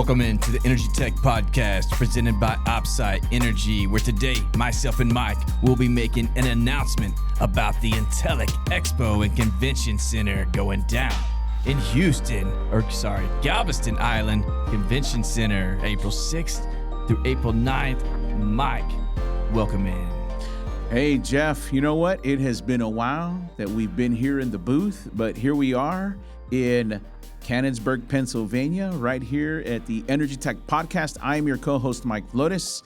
Welcome into the Energy Tech Podcast presented by OpSite Energy, where today myself and Mike will be making an announcement about the ENTELEC Expo and Convention Center going down in Galveston Island Convention Center, April 6th through April 9th. Mike, welcome in. Hey, Jeff, you know what? It has been a while that we've been here in the booth, but here we are in Canonsburg, Pennsylvania, right here at the Energy Tech Podcast. I am your co-host, Mike Flores,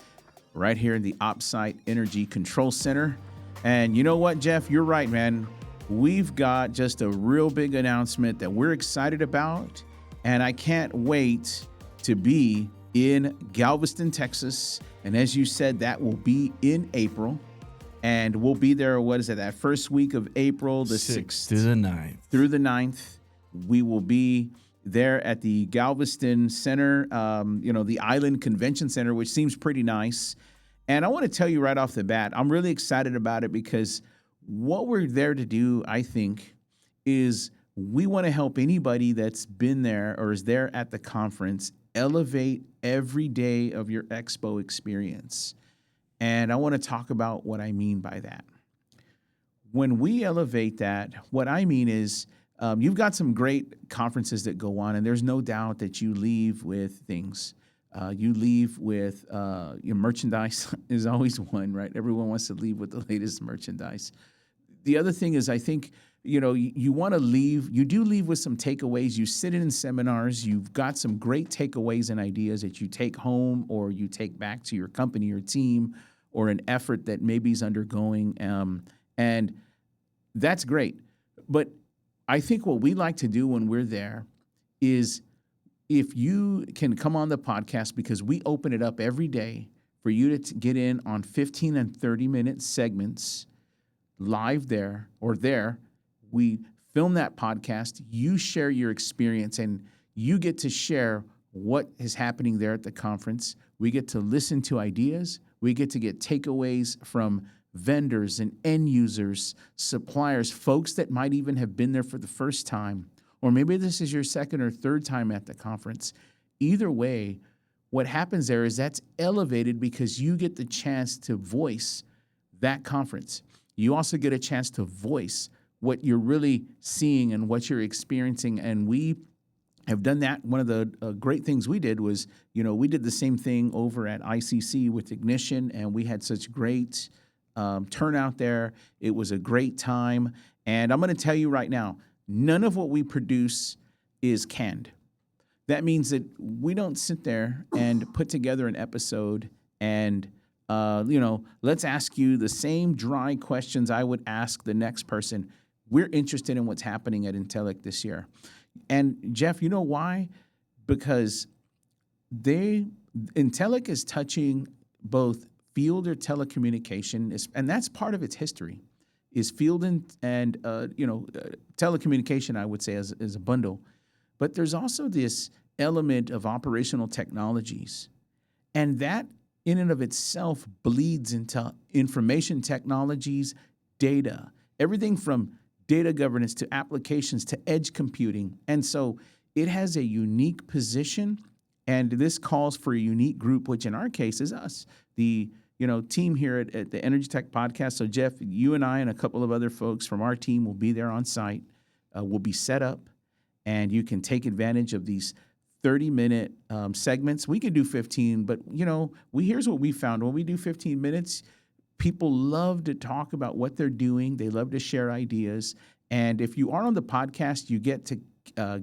right here in the OpSite Energy Control Center. And you know what, Jeff? You're right, man. We've got just a real big announcement that we're excited about, and I can't wait to be in Galveston, Texas. And as you said, that will be in April. And we'll be there, that first week of April, the 6th through the 9th. Through the 9th. We will be there at the Galveston Center, the Island Convention Center, which seems pretty nice. And I want to tell you right off the bat, I'm really excited about it because what we're there to do, I think, is we want to help anybody that's been there or is there at the conference elevate every day of your expo experience. And I want to talk about what I mean by that. When we elevate that, what I mean is you've got some great conferences that go on, and there's no doubt that you leave with things. You leave with your merchandise is always one, right? Everyone wants to leave with the latest merchandise. The other thing is I think, you want to leave. You do leave with some takeaways. You sit in seminars. You've got some great takeaways and ideas that you take home or you take back to your company or team or an effort that maybe is undergoing. And that's great. But I think what we like to do when we're there is if you can come on the podcast, because we open it up every day for you to get in on 15 and 30-minute segments live there. We film that podcast. You share your experience, and you get to share what is happening there at the conference. We get to listen to ideas. We get to get takeaways from vendors and end users, suppliers, folks that might even have been there for the first time, or maybe this is your second or third time at the conference. Either way, what happens there is that's elevated because you get the chance to voice that conference. You also get a chance to voice what you're really seeing and what you're experiencing, and we have done that. One of the great things we did was, we did the same thing over at ICC with Ignition, and we had such great turnout there. It was a great time. And I'm going to tell you right now, none of what we produce is canned. That means that we don't sit there and put together an episode and, let's ask you the same dry questions I would ask the next person. We're interested in what's happening at ENTELEC this year. And Jeff, you know why? Because ENTELEC is touching both field or telecommunication, and that's part of its history, is field and telecommunication, I would say, as a bundle. But there's also this element of operational technologies, and that in and of itself bleeds into information technologies, data, everything from data governance to applications to edge computing. And so it has a unique position, and this calls for a unique group, which in our case is us, the team here at the Energy Tech Podcast. So, Jeff, you and I and a couple of other folks from our team will be there on site. We'll be set up, and you can take advantage of these 30-minute segments. We could do 15, but, here's what we found. When we do 15 minutes, people love to talk about what they're doing. They love to share ideas. And if you are on the podcast, you get to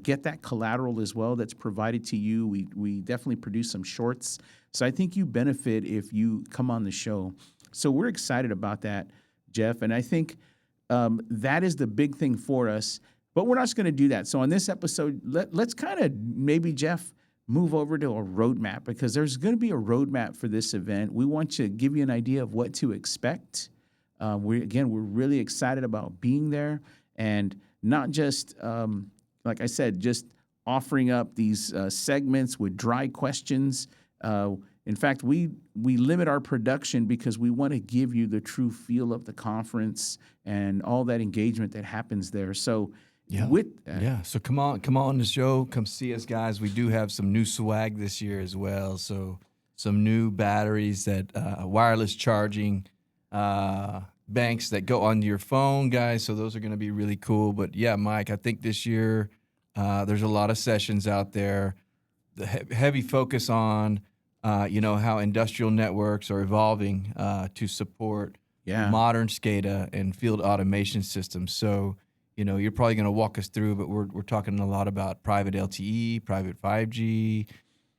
get that collateral as well that's provided to you. We definitely produce some shorts. So I think you benefit if you come on the show. So we're excited about that, Jeff. And I think that is the big thing for us. But we're not just going to do that. So on this episode, let's kind of maybe, Jeff, move over to a roadmap, because there's going to be a roadmap for this event. We want to give you an idea of what to expect. We're really excited about being there, and not just, like I said, just offering up these segments with dry questions. In fact, we limit our production because we want to give you the true feel of the conference and all that engagement that happens there. So Yeah. Yeah. So come on the show. Come see us, guys. We do have some new swag this year as well. So some new batteries that wireless charging banks that go onto your phone, guys. So those are going to be really cool. But yeah, Mike, I think this year there's a lot of sessions out there. The heavy focus on how industrial networks are evolving to support modern SCADA and field automation systems. So, you're probably going to walk us through, but we're talking a lot about private LTE, private 5G,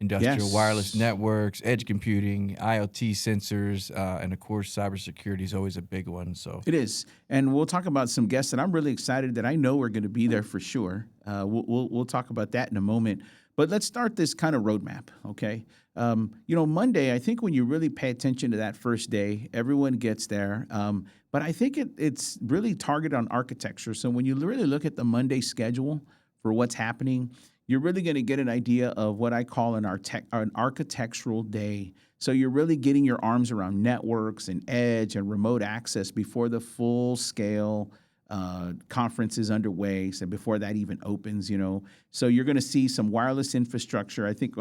industrial wireless networks, edge computing, IoT sensors, and of course, cybersecurity is always a big one. So it is, and we'll talk about some guests that I'm really excited that I know are going to be there for sure. We'll talk about that in a moment. But let's start this kind of roadmap, okay? Monday, I think when you really pay attention to that first day, everyone gets there. But I think it's really targeted on architecture. So when you really look at the Monday schedule for what's happening, you're really going to get an idea of what I call an architectural day. So you're really getting your arms around networks and edge and remote access before the full-scale conference is underway, so before that even opens, So you're going to see some wireless infrastructure. I think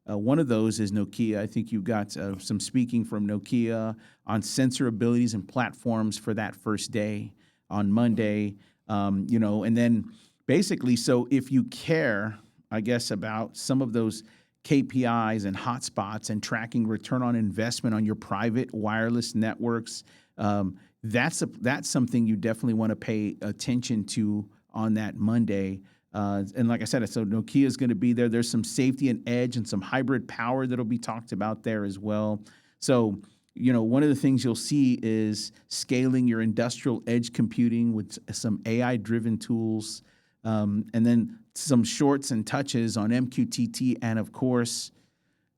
one of those is Nokia. I think you've got some speaking from Nokia on sensor abilities and platforms for that first day on Monday, and then basically, so if you care, I guess, about some of those KPIs and hotspots and tracking return on investment on your private wireless networks, that's something you definitely want to pay attention to on that Monday. And like I said, so Nokia is going to be there. There's some safety and edge and some hybrid power that'll be talked about there as well. So, one of the things you'll see is scaling your industrial edge computing with some AI-driven tools, and then some shorts and touches on MQTT, and of course,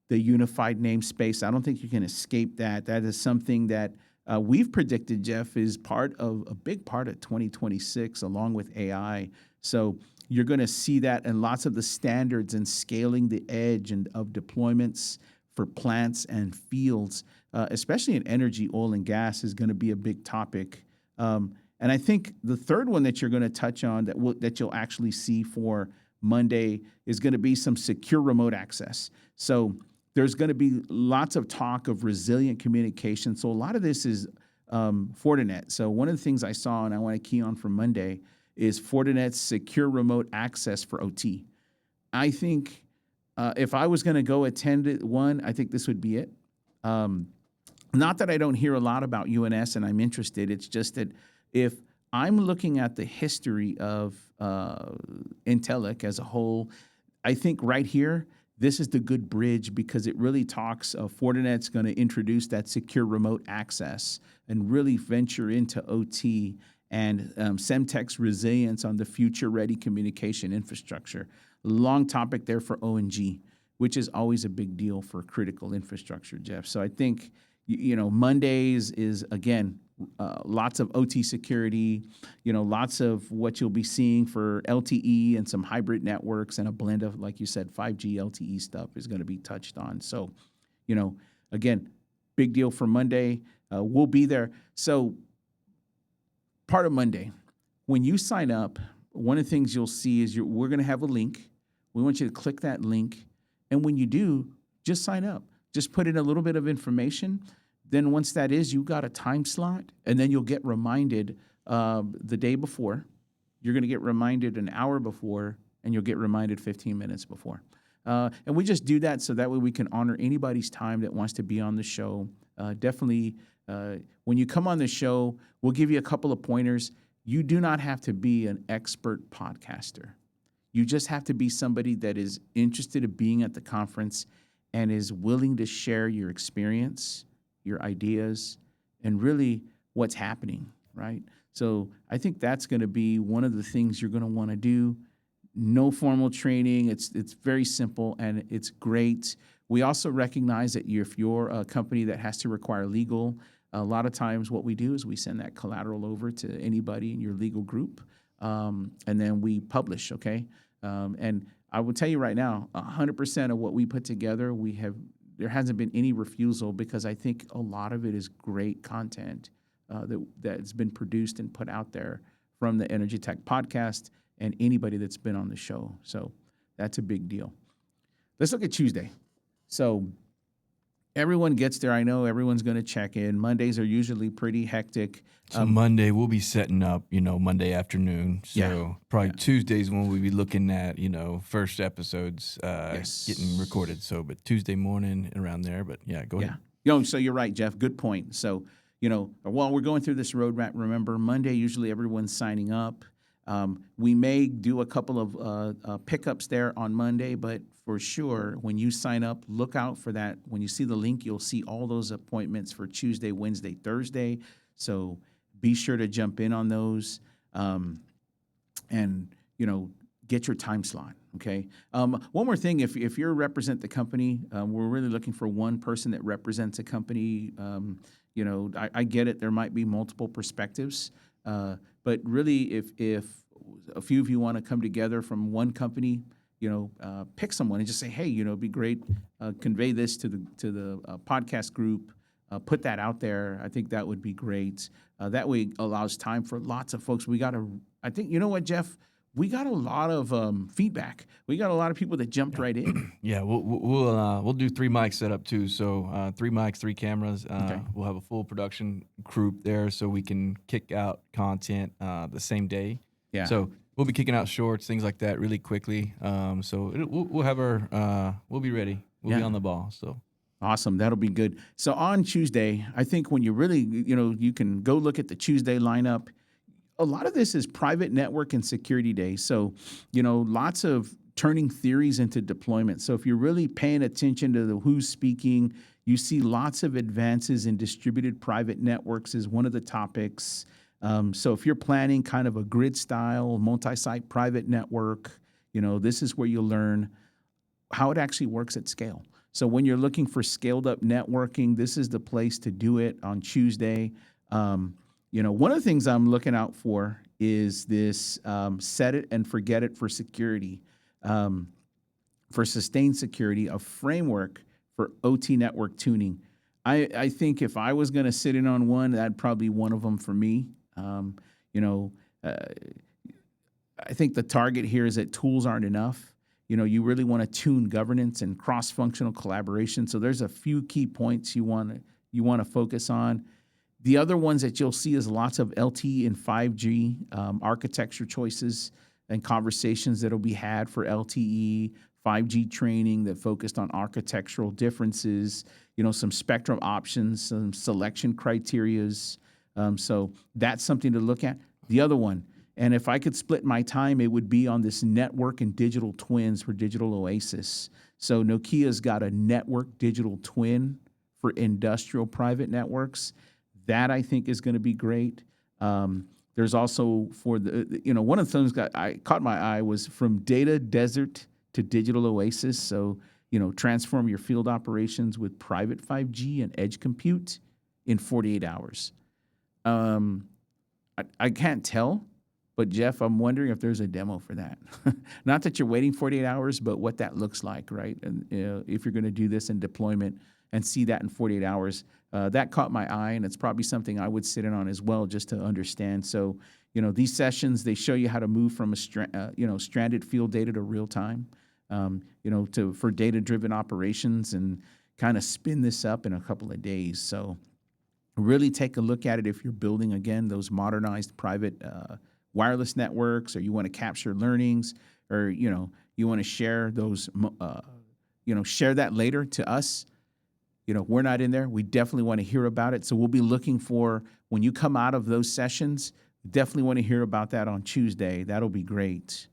the unified namespace. I don't think you can escape that. That is something that we've predicted, Jeff, is a big part of 2026, along with AI. So you're going to see that, and lots of the standards and scaling the edge and of deployments for plants and fields, especially in energy, oil and gas, is going to be a big topic. And I think the third one that you're going to touch on that you'll actually see for Monday is going to be some secure remote access. So there's going to be lots of talk of resilient communication. So a lot of this is Fortinet. So one of the things I saw, and I want to key on for Monday, is Fortinet's secure remote access for OT. I think if I was going to go attend one, I think this would be it. Not that I don't hear a lot about UNS and I'm interested. It's just that if I'm looking at the history of ENTELEC as a whole, I think right here, this is the good bridge because it really talks Fortinet's going to introduce that secure remote access and really venture into OT and Semtech's resilience on the future-ready communication infrastructure. Long topic there for O&G, which is always a big deal for critical infrastructure, Jeff. So I think, Mondays is, again, lots of OT security, lots of what you'll be seeing for LTE and some hybrid networks and a blend of, like you said, 5G LTE stuff is going to be touched on. So, again, big deal for Monday. We'll be there. So part of Monday, when you sign up, one of the things you'll see is we're going to have a link. We want you to click that link. And when you do, just sign up. Just put in a little bit of information. Then once that is, you got a time slot, and then you'll get reminded the day before. You're going to get reminded an hour before, and you'll get reminded 15 minutes before. And we just do that so that way we can honor anybody's time that wants to be on the show. Definitely, when you come on the show, we'll give you a couple of pointers. You do not have to be an expert podcaster. You just have to be somebody that is interested in being at the conference and is willing to share your experience, your ideas, and really what's happening, right? So I think that's going to be one of the things you're going to want to do. No formal training. It's very simple, and it's great. We also recognize that if you're a company that has to require legal, a lot of times what we do is we send that collateral over to anybody in your legal group, and then we publish, okay? And I will tell you right now, 100% of what we put together, there hasn't been any refusal because I think a lot of it is great content that's been produced and put out there from the Energy Tech podcast and anybody that's been on the show. So that's a big deal. Let's look at Tuesday. So everyone gets there. I know everyone's going to check in. Mondays are usually pretty hectic. So Monday we'll be setting up, Monday afternoon. So probably Tuesdays when we'll be looking at, first episodes getting recorded. So, but Tuesday morning around there. But go ahead. So you're right, Jeff. Good point. So, while we're going through this roadmap, remember Monday usually everyone's signing up. We may do a couple of pickups there on Monday, but for sure, when you sign up, look out for that. When you see the link, you'll see all those appointments for Tuesday, Wednesday, Thursday. So be sure to jump in on those and, get your time slot, okay? One more thing, if you represent the company, we're really looking for one person that represents a company. I get it. There might be multiple perspectives, but really if a few of you want to come together from one company, pick someone and just say, hey, it'd be great. Convey this to the podcast group. Put that out there. I think that would be great. That way it allows time for lots of folks. I think, you know what, Jeff? We got a lot of feedback. We got a lot of people that jumped right in. Yeah, we'll do 3 mic setup too. So 3 mics, 3 cameras. Okay. We'll have a full production group there, so we can kick out content the same day. Yeah. So we'll be kicking out shorts, things like that, really quickly. We'll have we'll be ready. We'll be on the ball. So. Awesome. That'll be good. So on Tuesday, I think when you really, you can go look at the Tuesday lineup. A lot of this is private network and security day. So, lots of turning theories into deployment. So if you're really paying attention to who's speaking, you see lots of advances in distributed private networks is one of the topics. So if you're planning kind of a grid style, multi-site private network, this is where you'll learn how it actually works at scale. So when you're looking for scaled up networking, this is the place to do it on Tuesday. One of the things I'm looking out for is this set it and forget it for security, for sustained security, a framework for OT network tuning. I think if I was going to sit in on one, that'd probably be one of them for me. I think the target here is that tools aren't enough. You really want to tune governance and cross-functional collaboration. So there's a few key points you want to focus on. The other ones that you'll see is lots of LTE and 5G architecture choices and conversations that will be had for LTE, 5G training that focused on architectural differences, some spectrum options, some selection criterias. So that's something to look at. The other one, and if I could split my time, it would be on this network and digital twins for Digital Oasis. So Nokia's got a network digital twin for industrial private networks. That I think is going to be great. There's also for one of the things that caught my eye was from data desert to digital oasis. So, transform your field operations with private 5G and edge compute in 48 hours. I can't tell, but Jeff, I'm wondering if there's a demo for that. Not that you're waiting 48 hours, but what that looks like, right? And if you're going to do this in deployment and see that in 48 hours, that caught my eye, and it's probably something I would sit in on as well just to understand. So, these sessions, they show you how to move from stranded field data to real time, for data-driven operations and kind of spin this up in a couple of days. So really take a look at it if you're building, again, those modernized private wireless networks, or you want to capture learnings, or, you want to share those, share that later to us. We're not in there. We definitely want to hear about it. So we'll be looking for, when you come out of those sessions, definitely want to hear about that on Tuesday. That'll be great.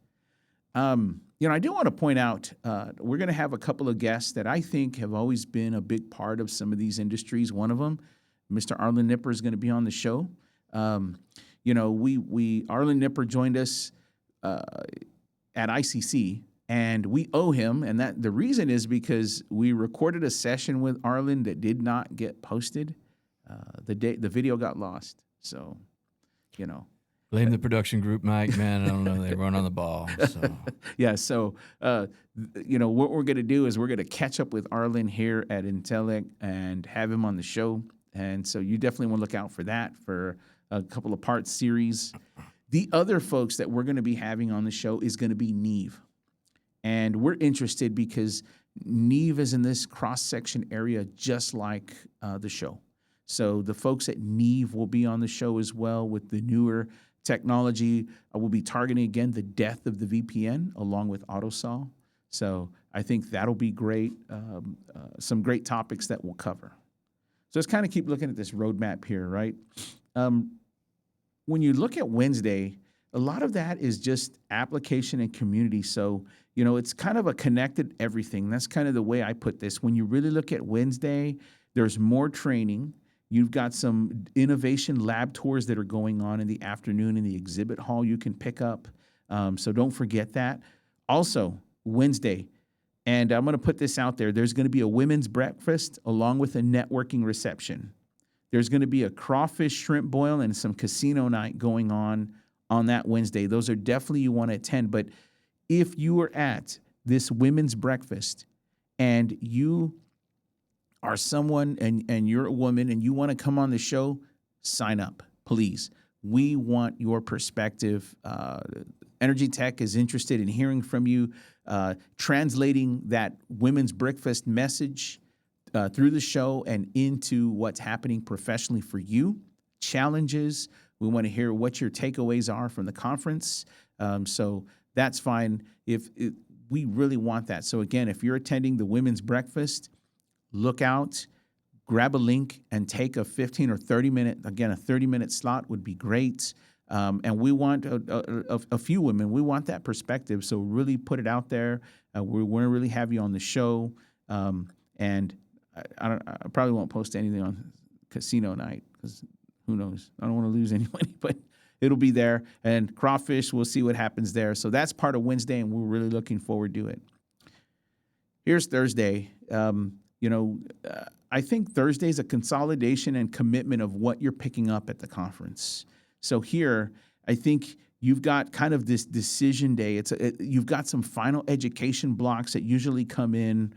I do want to point out, we're going to have a couple of guests that I think have always been a big part of some of these industries. One of them, Mr. Arlen Nipper, is going to be on the show. Arlen Nipper joined us at ICC. And we owe him, and that the reason is because we recorded a session with Arlen that did not get posted. The video got lost. So, blame the production group, Mike. Man, I don't know, they run on the ball. So. Yeah. So, what we're going to do is we're going to catch up with Arlen here at ENTELEC and have him on the show. And so you definitely want to look out for that, for a couple of part series. The other folks that we're going to be having on the show is going to be Neve. And we're interested because Neve is in this cross-section area just like the show. So the folks at Neve will be on the show as well with the newer technology. We'll be targeting, again, the death of the VPN along with AutoSol. So I think that'll be great. Some great topics that we'll cover. So let's kind of keep looking at this roadmap here, right? When you look at Wednesday, a lot of that is just application and community. So, it's kind of a connected everything. That's kind of the way I put this. When you really look at Wednesday, there's more training. You've got some innovation lab tours that are going on in the afternoon in the exhibit hall you can pick up. So don't forget that. Also, Wednesday, and I'm going to put this out there, there's going to be a women's breakfast along with a networking reception. There's going to be a crawfish shrimp boil and some casino night going on that Wednesday. Those are definitely you want to attend. But if you are at this women's breakfast and you are someone and you're a woman and you want to come on the show, sign up, please. We want your perspective. Energy Tech is interested in hearing from you, translating that women's breakfast message through the show and into what's happening professionally for you, challenges. We want to hear what your takeaways are from the conference. So that's fine. We really want that. So again, if you're attending the women's breakfast, look out, grab a link, and take a 15 or 30-minute, again, a 30-minute slot would be great. And we want a few women. We want that perspective. So really put it out there. We want to really have you on the show. And I probably won't post anything on casino night because who knows? I don't want to lose any money, but it'll be there. And crawfish, we'll see what happens there. So that's part of Wednesday, and we're really looking forward to it. Here's Thursday. I think Thursday is a consolidation and commitment of what you're picking up at the conference. So here, I think you've got kind of this decision day. You've got some final education blocks that usually come in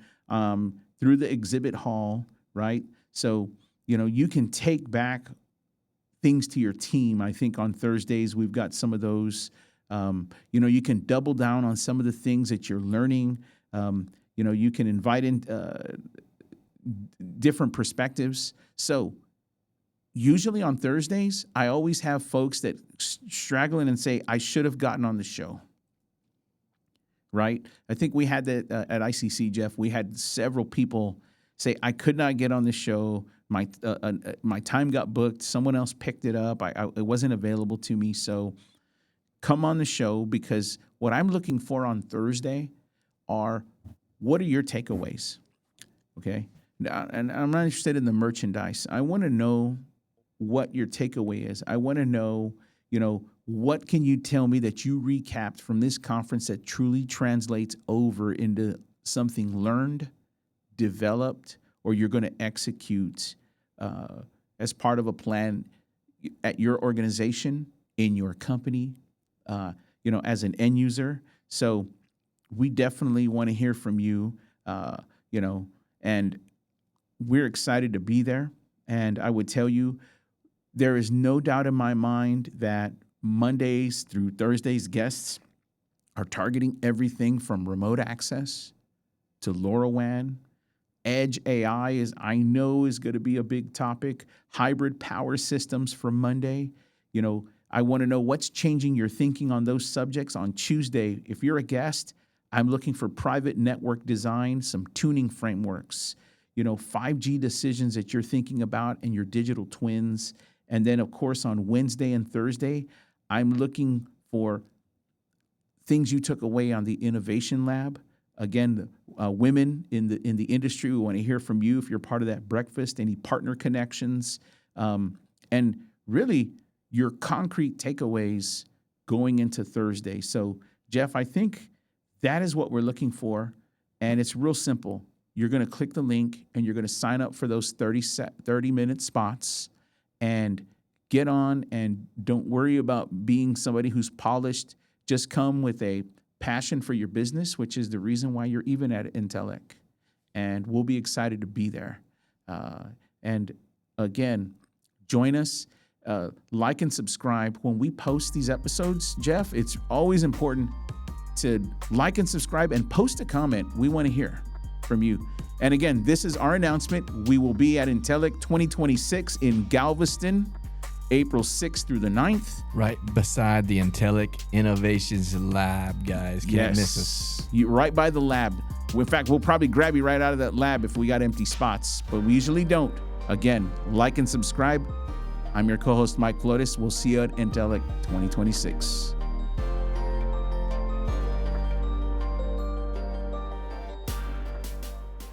through the exhibit hall, right? So, you can take back things to your team. I think on Thursdays, we've got some of those. You can double down on some of the things that you're learning. You can invite in different perspectives. So usually on Thursdays, I always have folks that straggle in and say, I should have gotten on the show, right? I think we had that at ICC, Jeff. We had several people say, I could not get on the show. My time got booked. Someone else picked it up. It wasn't available to me. So come on the show, because what I'm looking for on Thursday are, what are your takeaways? Okay. And I'm not interested in the merchandise. I want to know what your takeaway is. I want to know, what can you tell me that you recapped from this conference that truly translates over into something learned, developed, or you're going to execute as part of a plan at your organization, in your company, as an end user. So we definitely want to hear from you, and we're excited to be there. And I would tell you, there is no doubt in my mind that Mondays through Thursdays guests are targeting everything from remote access to LoRaWAN. Edge AI I know is going to be a big topic. Hybrid power systems for Monday. I want to know what's changing your thinking on those subjects. On Tuesday, if you're a guest, I'm looking for private network design, some tuning frameworks, 5G decisions that you're thinking about and your digital twins. And then, of course, on Wednesday and Thursday, I'm looking for things you took away on the innovation lab. Again, women in the industry, we want to hear from you if you're part of that breakfast, any partner connections, and really your concrete takeaways going into Thursday. So, Jeff, I think that is what we're looking for, and it's real simple. You're going to click the link, and you're going to sign up for those 30-minute spots and get on, and don't worry about being somebody who's polished. Just come with a passion for your business, which is the reason why you're even at ENTELEC. And we'll be excited to be there. And again, join us. like and subscribe. When we post these episodes, Jeff, it's always important to like and subscribe and post a comment. We want to hear from you. And again, this is our announcement. We will be at ENTELEC 2026 in Galveston, April 6th through the 9th. Right beside the ENTELEC Innovations Lab, guys. Can't miss us. Right by the lab. In fact, we'll probably grab you right out of that lab if we got empty spots, but we usually don't. Again, like and subscribe. I'm your co-host, Mike Flores. We'll see you at ENTELEC 2026.